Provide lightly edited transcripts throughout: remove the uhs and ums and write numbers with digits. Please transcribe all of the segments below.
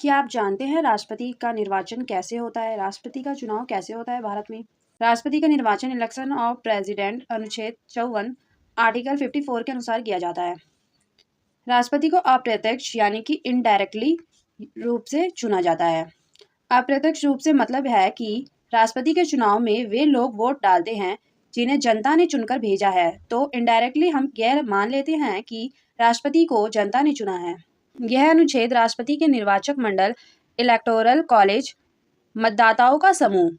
क्या आप जानते हैं राष्ट्रपति का निर्वाचन कैसे होता है? राष्ट्रपति का चुनाव कैसे होता है भारत में? राष्ट्रपति का निर्वाचन इलेक्शन ऑफ प्रेसिडेंट अनुच्छेद 54 आर्टिकल 54 के अनुसार किया जाता है। राष्ट्रपति को अप्रत्यक्ष यानी कि इनडायरेक्टली रूप से चुना जाता है। अप्रत्यक्ष रूप से मतलब है कि राष्ट्रपति के चुनाव में वे लोग वोट डालते हैं जिन्हें जनता ने चुनकर भेजा है, तो इनडायरेक्टली हम यह मान लेते हैं कि राष्ट्रपति को जनता ने चुना है। यह अनुच्छेद राष्ट्रपति के निर्वाचक मंडल इलेक्टोरल कॉलेज मतदाताओं का समूह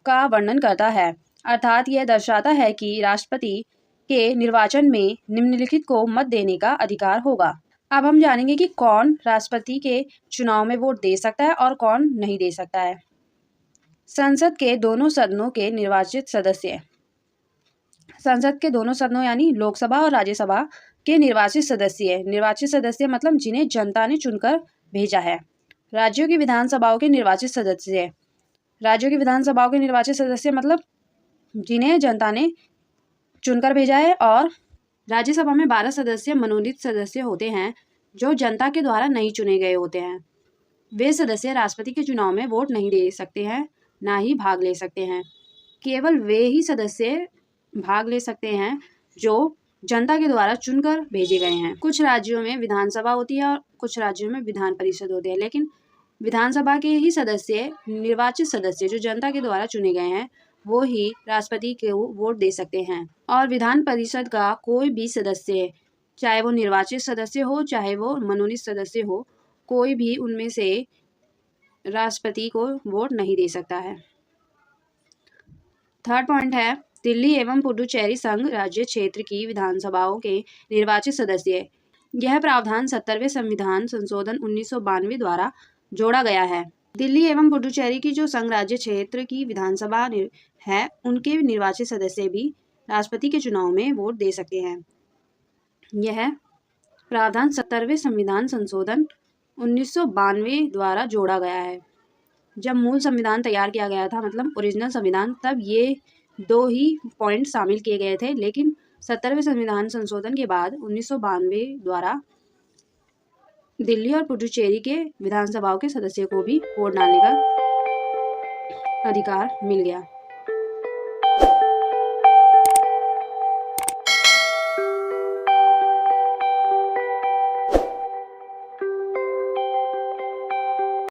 का वर्णन करता है, अर्थात यह दर्शाता है कि राष्ट्रपति के निर्वाचन में निम्नलिखित को मत देने का अधिकार होगा। अब हम जानेंगे कि कौन राष्ट्रपति के चुनाव में वोट दे सकता है और कौन नहीं दे सकता है। संसद के दोनों सदनों के निर्वाचित सदस्य, संसद के दोनों सदनों यानी लोकसभा और राज्यसभा के निर्वाचित सदस्य मतलब जिन्हें जनता ने चुनकर भेजा है। राज्यों की विधानसभाओं के निर्वाचित सदस्य, राज्यों की विधानसभाओं के निर्वाचित सदस्य मतलब जिन्हें जनता ने चुनकर भेजा है। और राज्यसभा में 12 सदस्य मनोनीत सदस्य होते हैं जो जनता के द्वारा नहीं चुने गए होते हैं। वे सदस्य राष्ट्रपति के चुनाव में वोट नहीं दे सकते हैं, ना ही भाग ले सकते हैं। केवल वे ही सदस्य भाग ले सकते हैं जो जनता के द्वारा चुनकर भेजे गए हैं। कुछ राज्यों में विधानसभा होती है और कुछ राज्यों में विधान परिषद होती है, लेकिन विधानसभा के ही सदस्य, निर्वाचित सदस्य जो जनता के द्वारा चुने गए हैं, वो ही राष्ट्रपति को वोट दे सकते हैं। और विधान परिषद का कोई भी सदस्य, चाहे वो निर्वाचित सदस्य हो चाहे वो मनोनीत सदस्य हो, कोई भी उनमें से राष्ट्रपति को वोट नहीं दे सकता है। थर्ड पॉइंट है दिल्ली एवं पुडुचेरी संघ राज्य क्षेत्र की विधानसभाओं के निर्वाचित सदस्य। यह प्रावधान 70वें संविधान संशोधन 1992 द्वारा जोड़ा गया है। दिल्ली एवं पुडुचेरी की जो संघ राज्य क्षेत्र की विधानसभा है, उनके निर्वाचित सदस्य भी राष्ट्रपति के चुनाव में वोट दे सकते हैं। यह प्रावधान 70वें संविधान संशोधन 1992 द्वारा जोड़ा गया है। जब मूल संविधान तैयार किया गया था, मतलब ओरिजिनल संविधान, तब ये दो ही पॉइंट शामिल किए गए थे, लेकिन 70वें संविधान संशोधन के बाद 1992 द्वारा दिल्ली और पुडुचेरी के विधानसभाओं के सदस्यों को भी वोट डालने का अधिकार मिल गया।